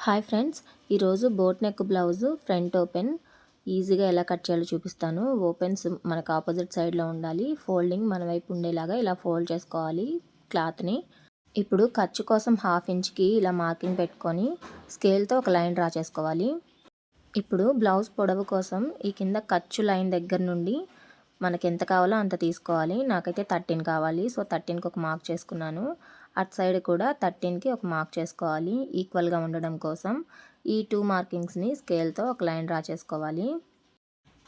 Hi friends, ఈరోజు boat neck blouse front open ఈజీగా ఎలా కట్ చేయాలో చూపిస్తాను. ఓపెన్స్ మనకు ఆపోజిట్ సైడ్లో ఉండాలి. ఫోల్డింగ్ మన వైపు ఉండేలాగా ఇలా ఫోల్డ్ చేసుకోవాలి క్లాత్ని. ఇప్పుడు ఖర్చు కోసం 1/2 ఇంచ్కి ఇలా మార్కింగ్ పెట్టుకొని స్కేల్తో ఒక లైన్ డ్రా చేసుకోవాలి. ఇప్పుడు బ్లౌజ్ పొడవు కోసం ఈ కింద ఖర్చు లైన్ దగ్గర నుండి మనకి ఎంత కావాలో అంత తీసుకోవాలి. నాకైతే 13 కావాలి, సో 13కి ఒక మార్క్ చేసుకున్నాను. అటు సైడ్ కూడా 13కి ఒక మార్క్ చేసుకోవాలి ఈక్వల్గా ఉండడం కోసం. ఈ 2 మార్కింగ్స్ని స్కేల్తో ఒక లైన్ డ్రా చేసుకోవాలి.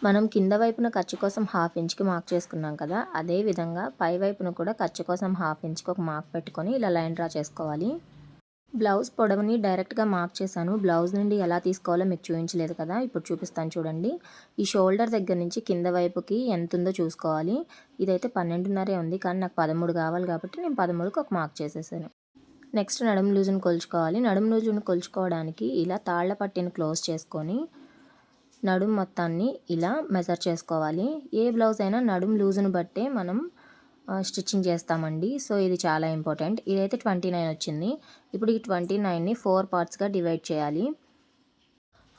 మనం కింద వైపున ఖర్చు కోసం 1/2 ఇంచ్కి మార్క్ చేసుకున్నాం కదా, అదే విధంగా పై వైపున కూడా ఖర్చు కోసం 1/2 ఇంచ్కి ఒక మార్క్ పెట్టుకొని ఇలా లైన్ డ్రా చేసుకోవాలి. బ్లౌజ్ పొడవుని డైరెక్ట్గా మార్క్ చేశాను. బ్లౌజ్ నుండి ఎలా తీసుకోవాలో మీకు చూపించలేదు కదా, ఇప్పుడు చూపిస్తాను చూడండి. ఈ షోల్డర్ దగ్గర నుంచి కింద వైపుకి ఎంత ఉందో చూసుకోవాలి. ఇదైతే 12.5 ఉంది, కానీ నాకు 13 కావాలి కాబట్టి నేను 13కి ఒక మార్క్ చేసేసాను. నెక్స్ట్ నడుము లూజును కొలుచుకోవాలి. నడుము లూజును కొలుచుకోవడానికి ఇలా తాళ్ల పట్టిని క్లోజ్ చేసుకొని నడుము మొత్తాన్ని ఇలా మెజర్ చేసుకోవాలి. ఏ బ్లౌజ్ అయినా నడుము లూజును బట్టే మనం స్టిచ్చింగ్ చేస్తామండి. సో ఇది చాలా ఇంపార్టెంట్. ఇదైతే 29 వచ్చింది. ఇప్పుడు ఈ 29ని 4 పార్ట్స్గా డివైడ్ చేయాలి.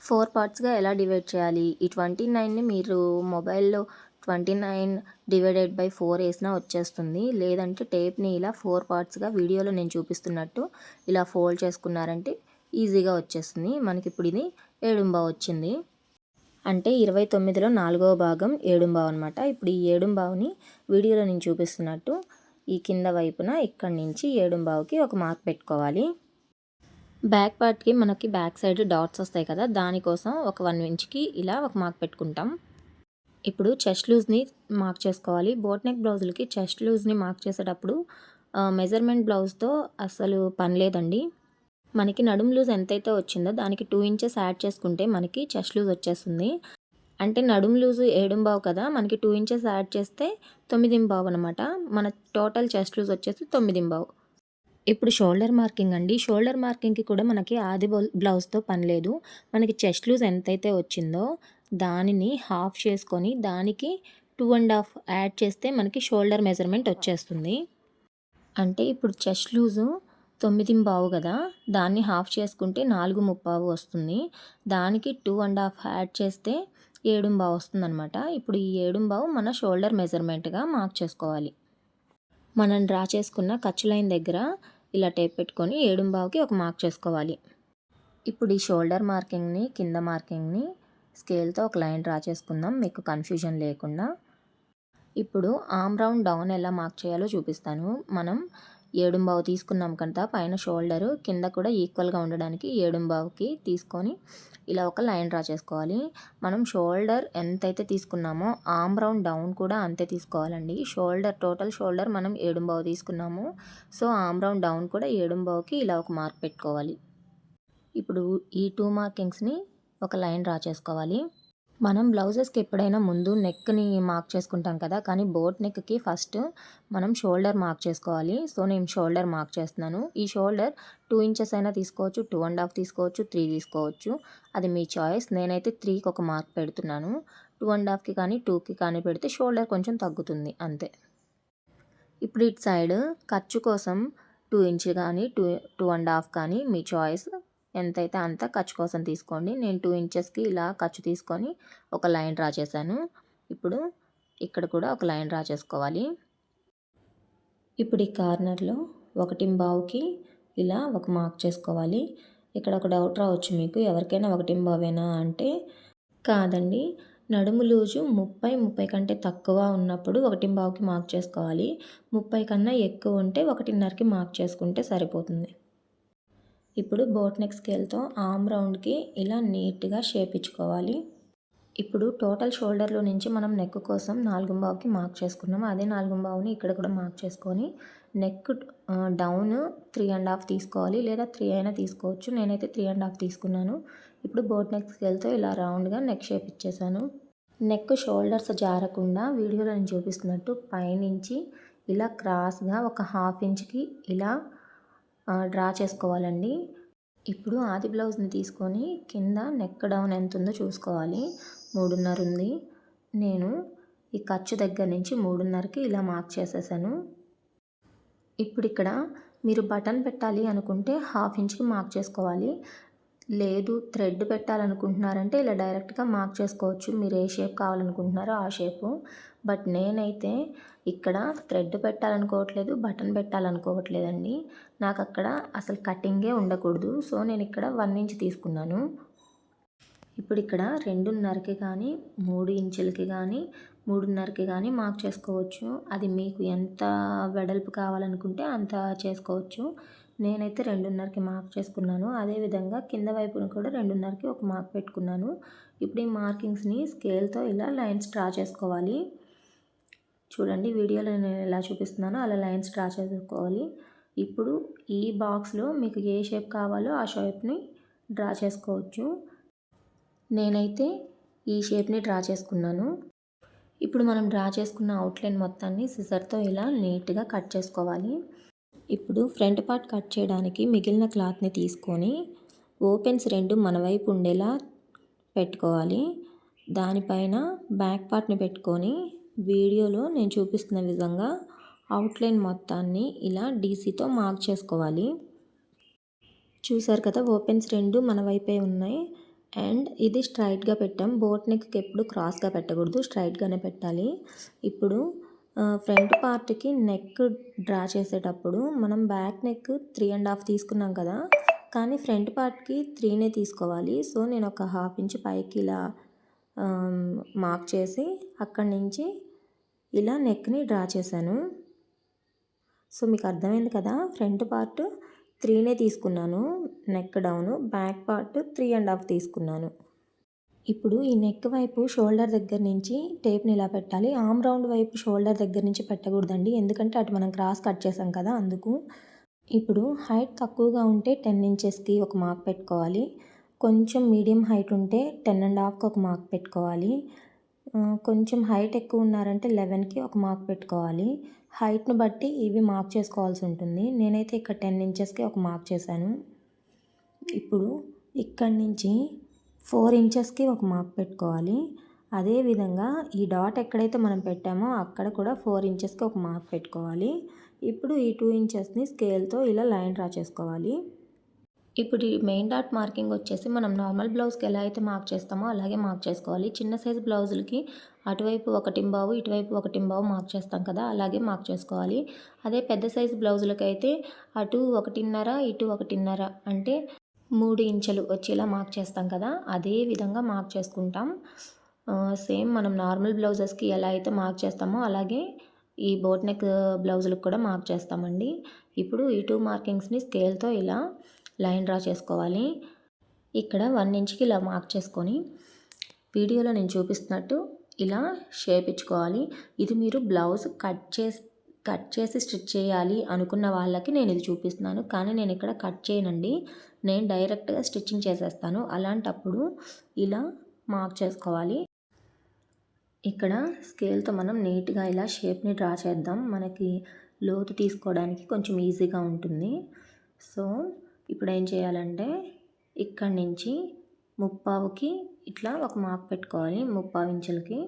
4 పార్ట్స్గా ఎలా డివైడ్ చేయాలి? ఈ 29ని మీరు మొబైల్లో 29 డివైడెడ్ బై 4 వేసినా వచ్చేస్తుంది. లేదంటే టేప్ని ఇలా 4 పార్ట్స్గా వీడియోలో నేను చూపిస్తున్నట్టు ఇలా ఫోల్డ్ చేసుకున్నారంటే ఈజీగా వచ్చేస్తుంది. మనకి ఇప్పుడు ఇది 7.5 వచ్చింది. అంటే 29లో 4వ భాగం 7.5 అనమాట. ఇప్పుడు ఈ 7.5ని వీడియోలో నేను చూపిస్తున్నట్టు ఈ కింద వైపున ఇక్కడి నుంచి 7.5కి ఒక మార్క్ పెట్టుకోవాలి. బ్యాక్ పార్ట్కి మనకి బ్యాక్ సైడ్ డాట్స్ వస్తాయి కదా, దానికోసం ఒక 1 ఇంచ్కి ఇలా ఒక మార్క్ పెట్టుకుంటాం. ఇప్పుడు చెస్ట్ లూజ్ని మార్క్ చేసుకోవాలి. బోట్ నెక్ బ్లౌజులకి చెస్ట్ లూజ్ని మార్క్ చేసేటప్పుడు మెజర్మెంట్ బ్లౌజ్తో అసలు పని లేదండి. మనకి నడుము లూజ్ ఎంతైతే వచ్చిందో దానికి 2 ఇంచెస్ యాడ్ చేసుకుంటే మనకి చెస్ట్ లూజ్ వచ్చేస్తుంది. అంటే నడుము లూజు 7.5 కదా, మనకి 2 ఇంచెస్ యాడ్ చేస్తే 9.5 అనమాట. మన టోటల్ చెస్ట్ లూజ్ వచ్చేసి 9.5. ఇప్పుడు షోల్డర్ మార్కింగ్ అండి. షోల్డర్ మార్కింగ్కి కూడా మనకి ఆది బ్లౌజ్తో పని లేదు. మనకి చెస్ట్ లూజ్ ఎంతైతే వచ్చిందో దానిని హాఫ్ చేసుకొని దానికి 2.5 యాడ్ చేస్తే మనకి షోల్డర్ మెజర్మెంట్ వచ్చేస్తుంది. అంటే ఇప్పుడు చెస్ట్ లూజు 9.5 కదా, దాన్ని హాఫ్ చేసుకుంటే 4.5 వస్తుంది. దానికి 2.5 యాడ్ చేస్తే 7.5 వస్తుందన్నమాట. ఇప్పుడు ఈ 7.5 మన షోల్డర్ మెజర్మెంట్గా మార్క్ చేసుకోవాలి. మనం డ్రా చేసుకున్న ఖర్చు లైన్ దగ్గర ఇలా టేప్ పెట్టుకొని 7.5కి ఒక మార్క్ చేసుకోవాలి. ఇప్పుడు ఈ షోల్డర్ మార్కింగ్ని కింద మార్కింగ్ని స్కేల్తో ఒక లైన్ డ్రా చేసుకుందాం మీకు కన్ఫ్యూజన్ లేకుండా. ఇప్పుడు ఆర్మ్ రౌండ్ డౌన్ ఎలా మార్క్ చేయాలో చూపిస్తాను. మనం 7.5 తీసుకున్నాం కదా, పైన షోల్డరు కింద కూడా ఈక్వల్గా ఉండడానికి 7.5కి తీసుకొని ఇలా ఒక లైన్ డ్రా చేసుకోవాలి. మనం షోల్డర్ ఎంతైతే తీసుకున్నామో ఆర్మ్ రౌండ్ డౌన్ కూడా అంతే తీసుకోవాలండి. టోటల్ షోల్డర్ మనం 7.5 తీసుకున్నాము, సో ఆర్మ్ రౌండ్ డౌన్ కూడా 7.5కి ఇలా ఒక మార్క్ పెట్టుకోవాలి. ఇప్పుడు ఈ 2 మార్కింగ్స్ని ఒక లైన్ డ్రా చేసుకోవాలి. మనం బ్లౌజెస్కి ఎప్పుడైనా ముందు నెక్ని మార్క్ చేసుకుంటాం కదా, కానీ బోట్ నెక్కి ఫస్ట్ మనం షోల్డర్ మార్క్ చేసుకోవాలి. సో నేను షోల్డర్ మార్క్ చేస్తున్నాను. ఈ షోల్డర్ 2 ఇంచెస్ అయినా తీసుకోవచ్చు, 2.5 తీసుకోవచ్చు, 3 తీసుకోవచ్చు, అది మీ చాయిస్. నేనైతే 3కి ఒక మార్క్ పెడుతున్నాను. 2.5కి కానీ 2కి కానీ పెడితే షోల్డర్ కొంచెం తగ్గుతుంది అంతే. ఇప్పుడు ఇటు సైడ్ ఖర్చు కోసం 2 ఇంచ్ కానీ 2.5 కానీ మీ చాయిస్. ఎంతైతే అంత ఖర్చు కోసం తీసుకోండి. నేను 2 ఇంచెస్కి ఇలా ఖర్చు తీసుకొని ఒక లైన్ డ్రా చేశాను. ఇప్పుడు ఇక్కడ కూడా ఒక లైన్ డ్రా చేసుకోవాలి. ఇప్పుడు ఈ కార్నర్లో 1.5కి ఇలా ఒక మార్క్ చేసుకోవాలి. ఇక్కడ ఒక డౌట్ రావచ్చు మీకు, ఎవరికైనా 1.5 అంటే కాదండి. నడుము లూజు 30 కంటే తక్కువ ఉన్నప్పుడు 1.5కి మార్క్ చేసుకోవాలి. 30 కన్నా ఎక్కువ ఉంటే 1.5కి మార్క్ చేసుకుంటే సరిపోతుంది. ఇప్పుడు బోట్ నెక్ స్కేల్తో ఆర్మ్ రౌండ్కి ఇలా నీట్గా షేప్ ఇచ్చుకోవాలి. ఇప్పుడు టోటల్ షోల్డర్లో నుంచి మనం నెక్ కోసం 4.5కి మార్క్ చేసుకున్నాము. అదే 4.5ని ఇక్కడ కూడా మార్క్ చేసుకొని నెక్ డౌన్ 3.5 తీసుకోవాలి, లేదా 3 అయినా తీసుకోవచ్చు. నేనైతే 3.5 తీసుకున్నాను. ఇప్పుడు బోట్ నెక్ స్కేల్తో ఇలా రౌండ్గా నెక్ షేప్ ఇచ్చేసాను. నెక్ షోల్డర్స్ జారకుండా వీడియోలో నేను చూపిస్తున్నట్టు పైనుంచి ఇలా క్రాస్గా ఒక 1/2 ఇంచ్కి ఇలా డ్రా చేసుకోవాలండి. ఇప్పుడు ఆది బ్లౌజ్ని తీసుకొని కింద నెక్ డౌన్ ఎంత ఉందో చూసుకోవాలి. 3.5 ఉంది. నేను ఈ ఖర్చు దగ్గర నుంచి 3.5కి ఇలా మార్క్ చేసేసాను. ఇప్పుడు ఇక్కడ మీరు బటన్ పెట్టాలి అనుకుంటే 1/2 ఇంచ్కి మార్క్ చేసుకోవాలి. లేదు థ్రెడ్ పెట్టాలనుకుంటున్నారంటే ఇలా డైరెక్ట్గా మార్క్ చేసుకోవచ్చు, మీరు ఏ షేప్ కావాలనుకుంటున్నారో ఆ షేపు. బట్ నేనైతే ఇక్కడ థ్రెడ్ పెట్టాలనుకోవట్లేదు, బటన్ పెట్టాలనుకోవట్లేదండి. నాకు అక్కడ అసలు కటింగే ఉండకూడదు. సో నేను ఇక్కడ 1 ఇంచ్ తీసుకున్నాను. ఇప్పుడు ఇక్కడ 2.5కి కానీ 3 ఇంచులకి కానీ 3.5కి కానీ మార్క్ చేసుకోవచ్చు. అది మీకు ఎంత వెడల్పు కావాలనుకుంటే అంత చేసుకోవచ్చు. నేనైతే 2.5కి మార్క్ చేసుకున్నాను. అదేవిధంగా కింద వైపున కూడా 2.5కి ఒక మార్క్ పెట్టుకున్నాను. ఇప్పుడు ఈ మార్కింగ్స్ని స్కేల్తో ఇలా లైన్స్ డ్రా చేసుకోవాలి. చూడండి వీడియోలో నేను ఎలా చూపిస్తున్నానో అలా లైన్స్ డ్రా చేసుకోవాలి. ఇప్పుడు ఈ బాక్స్లో మీకు ఏ షేప్ కావాలో ఆ షేప్ని డ్రా చేసుకోవచ్చు. నేనైతే ఈ షేప్ని డ్రా చేసుకున్నాను. ఇప్పుడు మనం డ్రా చేసుకున్న అవుట్లైన్ మొత్తాన్ని సిజర్తో ఇలా నీట్గా కట్ చేసుకోవాలి. ఇప్పుడు ఫ్రంట్ పార్ట్ కట్ చేయడానికి మిగిలిన క్లాత్ని తీసుకొని ఓపెన్స్ 2 మన వైపు ఉండేలా పెట్టుకోవాలి. దానిపైన బ్యాక్ పార్ట్ని పెట్టుకొని వీడియోలో నేను చూపిస్తున్న విధంగా అవుట్లైన్ మొత్తాన్ని ఇలా డీసీతో మార్క్ చేసుకోవాలి. చూసారు కదా, ఓపెన్స్ 2 మన వైపే ఉన్నాయి. అండ్ ఇది స్ట్రైట్గా పెట్టాం. బోట్ నెక్కి ఎప్పుడు క్రాస్గా పెట్టకూడదు, స్ట్రైట్గానే పెట్టాలి. ఇప్పుడు ఫ్రంట్ పార్ట్కి నెక్ డ్రా చేసేటప్పుడు మనం బ్యాక్ నెక్ 3.5 తీసుకున్నాం కదా, కానీ ఫ్రంట్ పార్ట్కి 3నే తీసుకోవాలి. సో నేను ఒక 1/2 ఇంచ్ పైకి ఇలా మార్క్ చేసి అక్కడి నుంచి ఇలా నెక్ని డ్రా చేశాను. సో మీకు అర్థమైంది కదా, ఫ్రంట్ పార్ట్ 3నే తీసుకున్నాను నెక్ డౌను, బ్యాక్ పార్ట్ 3.5 తీసుకున్నాను. ఇప్పుడు ఈ నెక్ వైపు షోల్డర్ దగ్గర నుంచి టేప్ని ఇలా పెట్టాలి. ఆర్మ్ రౌండ్ వైపు షోల్డర్ దగ్గర నుంచి పెట్టకూడదండి, ఎందుకంటే అటు మనం క్రాస్ కట్ చేసాం కదా అందుకు. ఇప్పుడు హైట్ తక్కువగా ఉంటే 10 ఇంచెస్కి ఒక మార్క్ పెట్టుకోవాలి. కొంచెం మీడియం హైట్ ఉంటే 10.5కి ఒక మార్క్ పెట్టుకోవాలి. కొంచెం హైట్ ఎక్కువ ఉన్నారంటే 11కి ఒక మార్క్ పెట్టుకోవాలి. హైట్ను బట్టి ఇవి మార్క్ చేసుకోవాల్సి ఉంటుంది. నేనైతే ఇక్కడ 10 ఇంచెస్కి ఒక మార్క్ చేశాను. ఇప్పుడు ఇక్కడి నుంచి 4 ఇంచెస్కి ఒక మార్క్ పెట్టుకోవాలి. అదేవిధంగా ఈ డాట్ ఎక్కడైతే మనం పెట్టామో అక్కడ కూడా 4 ఇంచెస్కి ఒక మార్క్ పెట్టుకోవాలి. ఇప్పుడు ఈ 2 ఇంచెస్ని స్కేల్తో ఇలా లైన్ డ్రా చేసుకోవాలి. ఇప్పుడు ఈ మెయిన్ డాట్ మార్కింగ్ వచ్చేసి మనం నార్మల్ బ్లౌజ్కి ఎలా అయితే మార్క్ చేస్తామో అలాగే మార్క్ చేసుకోవాలి. చిన్న సైజు బ్లౌజులకి అటువైపు 1.5 ఇటువైపు 1.5 మార్క్ చేస్తాం కదా, అలాగే మార్క్ చేసుకోవాలి. అదే పెద్ద సైజు బ్లౌజులకి అయితే అటు 1.5 ఇటు 1.5 అంటే 3 ఇంచులు వచ్చేలా మార్క్ చేస్తాం కదా, అదే విధంగా మార్క్ చేసుకుంటాం. సేమ్ మనం నార్మల్ బ్లౌజెస్కి ఎలా అయితే మార్క్ చేస్తామో అలాగే ఈ బోట్ నెక్ బ్లౌజులకు కూడా మార్క్ చేస్తామండి. ఇప్పుడు ఈ 2 మార్కింగ్స్ని స్కేల్తో ఇలా లైన్ డ్రా చేసుకోవాలి. ఇక్కడ 1 ఇంచ్కి ఇలా మార్క్ చేసుకొని వీడియోలో నేను చూపిస్తున్నట్టు ఇలా షేప్ ఇచ్చుకోవాలి. ఇది మీరు బ్లౌజ్ కట్ చేసి స్టిచ్ చేయాలి అనుకున్న వాళ్ళకి నేను ఇది చూపిస్తున్నాను, కానీ నేను ఇక్కడ కట్ చేయనండి, నేను డైరెక్ట్గా స్టిచ్చింగ్ చేసేస్తాను. అలాంటప్పుడు ఇలా మార్క్ చేసుకోవాలి. ఇక్కడ స్కేల్తో మనం నీట్గా ఇలా షేప్ని డ్రా చేద్దాం, మనకి లోతు తీసుకోవడానికి కొంచెం ఈజీగా ఉంటుంది. సో ఇప్పుడు ఏం చేయాలంటే ఇక్కడి నుంచి 3/4కి ఇట్లా ఒక మార్క్ పెట్టుకోవాలి, 3/4 ఇంచులకి.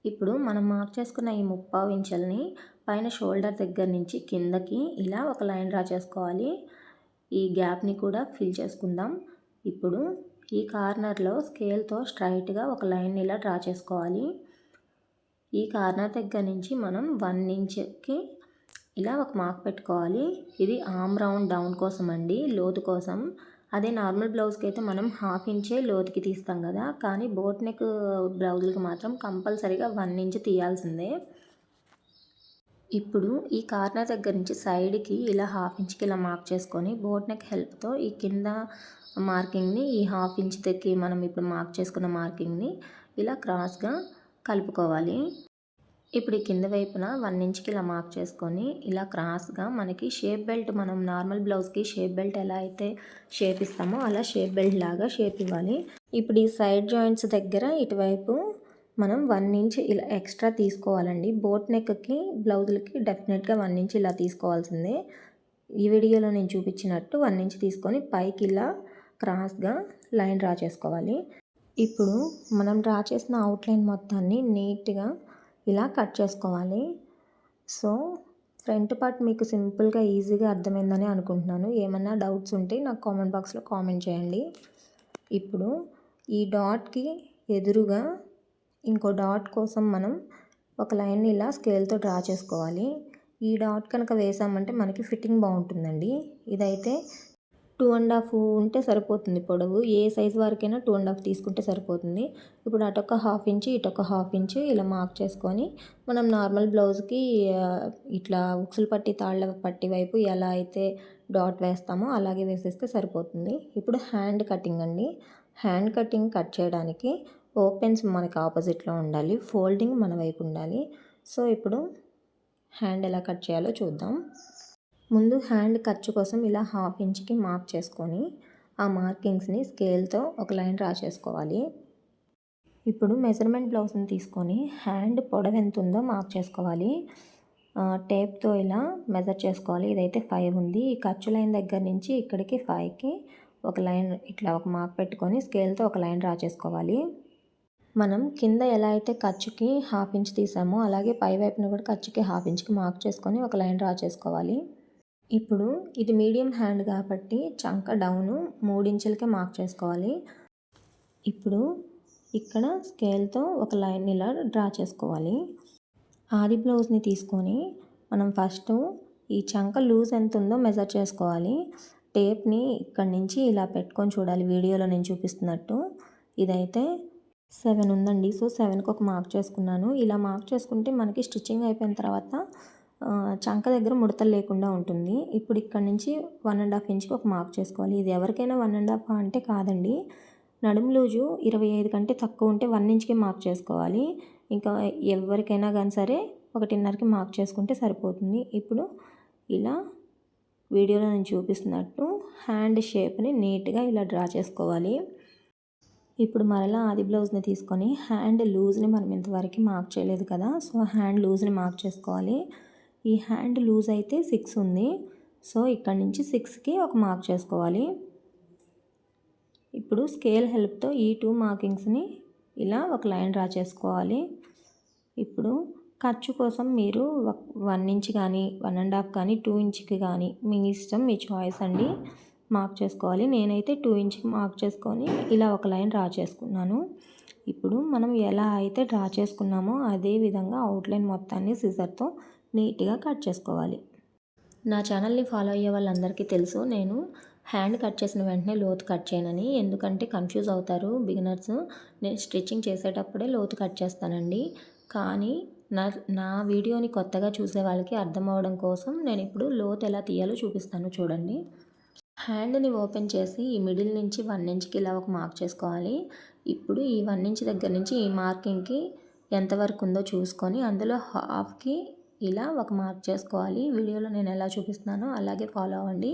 ఇప్పుడు మనం మార్క్ చేసుకున్న ఈ 3/4 ఇంచులని పైన షోల్డర్ దగ్గర నుంచి కిందకి ఇలా ఒక లైన్ డ్రా చేసుకోవాలి. ఈ గ్యాప్ని కూడా ఫిల్ చేసుకుందాం. ఇప్పుడు ఈ కార్నర్లో స్కేల్తో స్ట్రైట్గా ఒక లైన్ ఇలా డ్రా చేసుకోవాలి. ఈ కార్నర్ దగ్గర నుంచి మనం 1 ఇంచ్కి ఇలా ఒక మార్క్ పెట్టుకోవాలి. ఇది ఆర్మ్ రౌండ్ డౌన్ కోసం అండి, లోతు కోసం. అదే నార్మల్ బ్లౌజ్కి అయితే మనం 1/2 ఇంచే లోతుకి తీస్తాం కదా, కానీ బోట్ నెక్ బ్లౌజులకి మాత్రం కంపల్సరీగా 1 ఇంచ్ తీయాల్సిందే. ఇప్పుడు ఈ కార్నర్ దగ్గర నుంచి సైడ్కి ఇలా 1/2 ఇంచ్కి ఇలా మార్క్ చేసుకొని బోట్ నెక్ హెల్ప్తో ఈ కింద మార్కింగ్ని ఈ 1/2 ఇంచ్ దగ్గర మనం ఇప్పుడు మార్క్ చేసుకున్న మార్కింగ్ని ఇలా క్రాస్గా కలుపుకోవాలి. ఇప్పుడు ఈ కింద వైపున 1 ఇంచ్కి ఇలా మార్క్ చేసుకొని ఇలా క్రాస్గా మనకి షేప్ బెల్ట్, మనం నార్మల్ బ్లౌజ్కి షేప్ బెల్ట్ ఎలా అయితే షేప్ ఇస్తామో అలా షేప్ బెల్ట్ లాగా షేప్ ఇవ్వాలి. ఇప్పుడు ఈ సైడ్ జాయింట్స్ దగ్గర ఇటువైపు మనం 1 ఇంచ్ ఇలా ఎక్స్ట్రా తీసుకోవాలండి. బోట్ నెక్కి బ్లౌజులకి డెఫినెట్గా 1 ఇంచ్ ఇలా తీసుకోవాల్సిందే. ఈ వీడియోలో నేను చూపించినట్టు 1 ఇంచ్ తీసుకొని పైకి ఇలా క్రాస్గా లైన్ డ్రా చేసుకోవాలి. ఇప్పుడు మనం డ్రా చేసిన అవుట్లైన్ మొత్తాన్ని నీట్గా ఇలా కట్ చేసుకోవాలి. సో ఫ్రంట్ పార్ట్ మీకు సింపుల్గా ఈజీగా అర్థమైందని అనుకుంటున్నాను. ఏమన్నా డౌట్స్ ఉంటే నాకు కామెంట్ బాక్స్లో కామెంట్ చేయండి. ఇప్పుడు ఈ డాట్కి ఎదురుగా ఇంకో డాట్ కోసం మనం ఒక లైన్ని ఇలా స్కేల్తో డ్రా చేసుకోవాలి. ఈ డాట్ కనుక వేసామంటే మనకి ఫిట్టింగ్ బాగుంటుందండి. ఇదైతే 2.5 ఉంటే సరిపోతుంది పొడవు. ఏ సైజు వరకైనా 2.5 తీసుకుంటే సరిపోతుంది. ఇప్పుడు అటొక 1/2 ఇంచు ఇటొక 1/2 ఇంచు ఇలా మార్క్ చేసుకొని మనం నార్మల్ బ్లౌజ్కి ఇట్లా ఉక్సులు పట్టి తాళ్ళ పట్టి వైపు ఎలా అయితే డాట్ వేస్తామో అలాగే వేసేస్తే సరిపోతుంది. ఇప్పుడు హ్యాండ్ కటింగ్ అండి. హ్యాండ్ కటింగ్ కట్ చేయడానికి ఓపెన్స్ మనకి ఆపోజిట్లో ఉండాలి, ఫోల్డింగ్ మన వైపు ఉండాలి. సో ఇప్పుడు హ్యాండ్ ఎలా కట్ చేయాలో చూద్దాం. ముందు హ్యాండ్ ఖర్చు కోసం ఇలా 1/2 ఇంచ్కి మార్క్ చేసుకొని ఆ మార్కింగ్స్ని స్కేల్తో ఒక లైన్ డ్రా చేసుకోవాలి. ఇప్పుడు మెజర్మెంట్ బ్లౌజ్ని తీసుకొని హ్యాండ్ పొడవు ఎంత ఉందో మార్క్ చేసుకోవాలి. టేప్తో ఇలా మెజర్ చేసుకోవాలి. ఇదైతే 5 ఉంది. ఈ ఖర్చు లైన్ దగ్గర నుంచి ఇక్కడికి 5కి ఒక లైన్ ఇట్లా ఒక మార్క్ పెట్టుకొని స్కేల్తో ఒక లైన్ డ్రా చేసుకోవాలి. మనం కింద ఎలా అయితే ఖర్చుకి 1/2 ఇంచ్ తీసామో అలాగే పై వైపున కూడా ఖర్చుకి 1/2 ఇంచ్కి మార్క్ చేసుకొని ఒక లైన్ డ్రా చేసుకోవాలి. ఇప్పుడు ఇది మీడియం హ్యాండ్ కాబట్టి చంక డౌను 3 ఇంచులకే మార్క్ చేసుకోవాలి. ఇప్పుడు ఇక్కడ స్కేల్తో ఒక లైన్ ఇలా డ్రా చేసుకోవాలి. ఆది బ్లౌజ్ని తీసుకొని మనం ఫస్ట్ ఈ చంక లూజ్ ఎంత ఉందో మెజర్ చేసుకోవాలి. టేప్ని ఇక్కడి నుంచి ఇలా పెట్టుకొని చూడాలి, వీడియోలో నేను చూపిస్తున్నట్టు. ఇదైతే 7 ఉందండి. సో 7కి ఒక మార్క్ చేసుకున్నాను. ఇలా మార్క్ చేసుకుంటే మనకి స్టిచ్చింగ్ అయిపోయిన తర్వాత చంక దగ్గర ముడతలు లేకుండా ఉంటుంది. ఇప్పుడు ఇక్కడ నుంచి 1.5 ఇంచ్కి ఒక మార్క్ చేసుకోవాలి. ఇది ఎవరికైనా 1.5 అంటే కాదండి. నడుము లూజు 25 కంటే తక్కువ ఉంటే 1 ఇంచ్కి మార్క్ చేసుకోవాలి. ఇంకా ఎవరికైనా కానీ సరే 1.5కి మార్క్ చేసుకుంటే సరిపోతుంది. ఇప్పుడు ఇలా వీడియోలో నేను చూపిస్తున్నట్టు హ్యాండ్ షేప్ని నీట్గా ఇలా డ్రా చేసుకోవాలి. ఇప్పుడు మరలా ఆది బ్లౌజ్ని తీసుకొని హ్యాండ్ లూజ్ని మనం ఇంతవరకు మార్క్ చేయలేదు కదా, సో హ్యాండ్ లూజ్ని మార్క్ చేసుకోవాలి. ఈ హ్యాండ్ లూజ్ అయితే 6 ఉంది. సో ఇక్కడ నుంచి 6కి ఒక మార్క్ చేసుకోవాలి. ఇప్పుడు స్కేల్ హెల్ప్తో ఈ 2 మార్కింగ్స్ని ఇలా ఒక లైన్ డ్రా చేసుకోవాలి. ఇప్పుడు ఖర్చు కోసం మీరు 1 ఇంచ్ కానీ 1.5 కానీ 2 ఇంచ్కి కానీ మీ ఇష్టం, మీ చాయిస్ అండి, మార్క్ చేసుకోవాలి. నేనైతే 2 ఇంచ్కి మార్క్ చేసుకొని ఇలా ఒక లైన్ డ్రా చేసుకున్నాను. ఇప్పుడు మనం ఎలా అయితే డ్రా చేసుకున్నామో అదే విధంగా అవుట్లైన్ మొత్తాన్ని సిజర్తో నీట్గా కట్ చేసుకోవాలి. నా ఛానల్ని ఫాలో అయ్యే వాళ్ళందరికీ తెలుసు నేను హ్యాండ్ కట్ చేసిన వెంటనే లోతు కట్ చేయనని. ఎందుకంటే కన్ఫ్యూజ్ అవుతారు బిగినర్స్. నేను స్టిచ్చింగ్ చేసేటప్పుడే లోతు కట్ చేస్తానండి. కానీ నా వీడియోని కొత్తగా చూసే వాళ్ళకి అర్థం అవ్వడం కోసం నేను ఇప్పుడు లోతు ఎలా తీయాలో చూపిస్తాను చూడండి. హ్యాండ్ని ఓపెన్ చేసి ఈ మిడిల్ నుంచి 1 ఇంచ్కి ఇలా ఒక మార్క్ చేసుకోవాలి. ఇప్పుడు ఈ 1 ఇంచ్ దగ్గర నుంచి ఈ మార్కింగ్కి ఎంతవరకు ఉందో చూసుకొని అందులో హాఫ్కి ఇలా ఒక మార్క్ చేసుకోవాలి. వీడియోలో నేను ఎలా చూపిస్తున్నానో అలాగే ఫాలో అవ్వండి.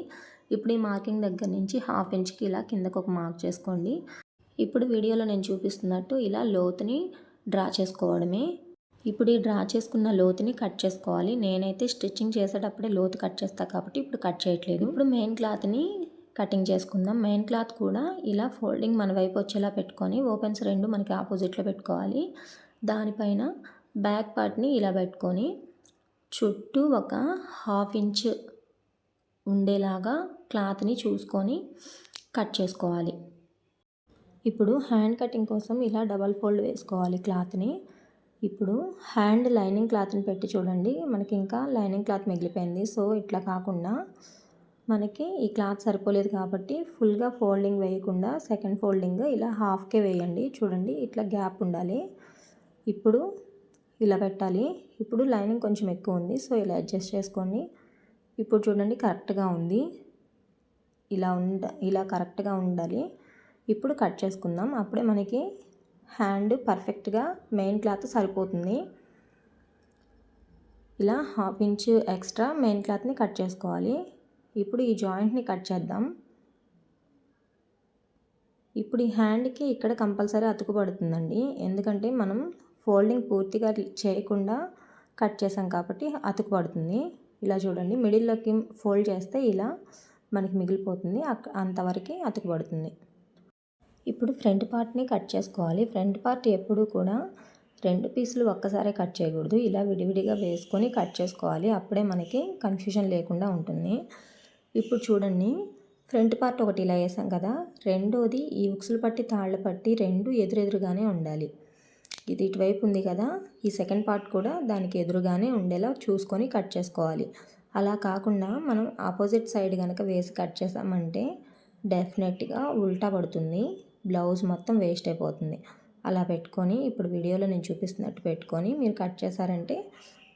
ఇప్పుడు ఈ మార్కింగ్ దగ్గర నుంచి 1/2 ఇంచ్కి ఇలా కిందకు ఒక మార్క్ చేసుకోండి. ఇప్పుడు వీడియోలో నేను చూపిస్తున్నట్టు ఇలా లోతుని డ్రా చేసుకోవడమే. ఇప్పుడు ఈ డ్రా చేసుకున్న లోతుని కట్ చేసుకోవాలి. నేనైతే స్టిచ్చింగ్ చేసేటప్పుడే లోతు కట్ చేస్తాను కాబట్టి ఇప్పుడు కట్ చేయట్లేదు. ఇప్పుడు మెయిన్ క్లాత్ని కటింగ్ చేసుకుందాం. మెయిన్ క్లాత్ కూడా ఇలా ఫోల్డింగ్ మన వైపు వచ్చేలా పెట్టుకొని ఓపెన్స్ 2 మనకి ఆపోజిట్లో పెట్టుకోవాలి. దానిపైన బ్యాక్ పార్ట్ని ఇలా పెట్టుకొని చుట్టూ ఒక 1/2 ఇంచ్ ఉండేలాగా క్లాత్ని చూసుకొని కట్ చేసుకోవాలి. ఇప్పుడు హ్యాండ్ కటింగ్ కోసం ఇలా డబల్ ఫోల్డ్ వేసుకోవాలి క్లాత్ని. ఇప్పుడు హ్యాండ్ లైనింగ్ క్లాత్ని పెట్టి చూడండి, మనకి ఇంకా లైనింగ్ క్లాత్ మిగిలిపోయింది. సో ఇట్లా కాకుండా మనకి ఈ క్లాత్ సరిపోలేదు కాబట్టి ఫుల్గా ఫోల్డింగ్ వేయకుండా సెకండ్ ఫోల్డింగ్ ఇలా హాఫ్కే వేయండి. చూడండి ఇట్లా గ్యాప్ ఉండాలి. ఇప్పుడు ఇలా పెట్టాలి. ఇప్పుడు లైనింగ్ కొంచెం ఎక్కువ ఉంది, సో ఇలా అడ్జస్ట్ చేసుకోండి. ఇప్పుడు చూడండి కరెక్ట్గా ఉంది. ఇలా కరెక్ట్గా ఉండాలి. ఇప్పుడు కట్ చేసుకుందాం. అప్పుడే మనకి హ్యాండ్ పర్ఫెక్ట్గా మెయిన్ క్లాత్ సరిపోతుంది. ఇలా 1/2 ఇంచ్ ఎక్స్ట్రా మెయిన్ క్లాత్ని కట్ చేసుకోవాలి. ఇప్పుడు ఈ జాయింట్ని కట్ చేద్దాం. ఇప్పుడు ఈ హ్యాండ్కి ఇక్కడ కంపల్సరీ అతుకు పడుతుందండి. ఎందుకంటే మనం ఫోల్డింగ్ పూర్తిగా చేయకుండా కట్ చేసాం కాబట్టి అతుకు పడుతుంది. ఇలా చూడండి మిడిల్లోకి ఫోల్డ్ చేస్తే ఇలా మనకి మిగిలిపోతుంది, అంతవరకు అతుకు పడుతుంది. ఇప్పుడు ఫ్రంట్ పార్ట్ని కట్ చేసుకోవాలి. ఫ్రంట్ పార్ట్ ఎప్పుడు కూడా 2 పీసులు ఒక్కసారే కట్ చేయకూడదు. ఇలా విడివిడిగా వేసుకొని కట్ చేసుకోవాలి. అప్పుడే మనకి కన్ఫ్యూజన్ లేకుండా ఉంటుంది. ఇప్పుడు చూడండి, ఫ్రంట్ పార్ట్ ఒకటి ఇలా వేసాం కదా, రెండోది ఈ ఉక్సులు పట్టి తాళ్ళ పట్టి 2 ఎదురెదురుగానే ఉండాలి. ఇది ఇటువైపు ఉంది కదా, ఈ సెకండ్ పార్ట్ కూడా దానికి ఎదురుగానే ఉండేలా చూసుకొని కట్ చేసుకోవాలి. అలా కాకుండా మనం ఆపోజిట్ సైడ్ కనుక వేసి కట్ చేసామంటే డెఫినెట్గా ఉల్టా పడుతుంది, బ్లౌజ్ మొత్తం వేస్ట్ అయిపోతుంది. అలా పెట్టుకొని ఇప్పుడు వీడియోలో నేను చూపిస్తున్నట్టు పెట్టుకొని మీరు కట్ చేశారంటే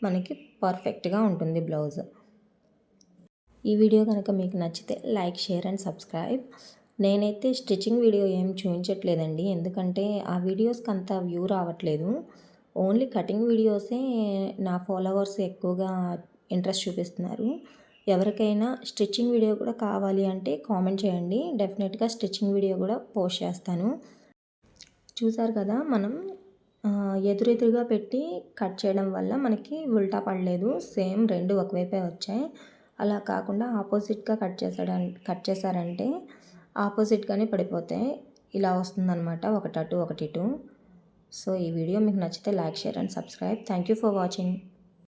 మనకి పర్ఫెక్ట్గా ఉంటుంది బ్లౌజ్. ఈ వీడియో కనుక మీకు నచ్చితే లైక్, షేర్ అండ్ సబ్స్క్రైబ్. నేనైతే స్టిచ్చింగ్ వీడియో ఏం చూపించట్లేదండి, ఎందుకంటే ఆ వీడియోస్కి అంత వ్యూ రావట్లేదు. ఓన్లీ కటింగ్ వీడియోసే నా ఫాలోవర్స్ ఎక్కువగా ఇంట్రెస్ట్ చూపిస్తున్నారు. ఎవరికైనా స్టిచ్చింగ్ వీడియో కూడా కావాలి అంటే కామెంట్ చేయండి, డెఫినెట్గా స్టిచ్చింగ్ వీడియో కూడా పోస్ట్ చేస్తాను. చూసారు కదా, మనం ఎదురెదురుగా పెట్టి కట్ చేయడం వల్ల మనకి ఉల్టా పడలేదు, సేమ్ 2 ఒకవైపే వచ్చాయి. అలా కాకుండా ఆపోజిట్గా కట్ చేశారంటే ఆపోజిట్గానే పడిపోతాయి. ఇలా వస్తుందన్నమాట, ఒకటి అటు ఒకటి ఇటు. సో ఈ వీడియో మీకు నచ్చితే like, share and subscribe. Thank you for watching.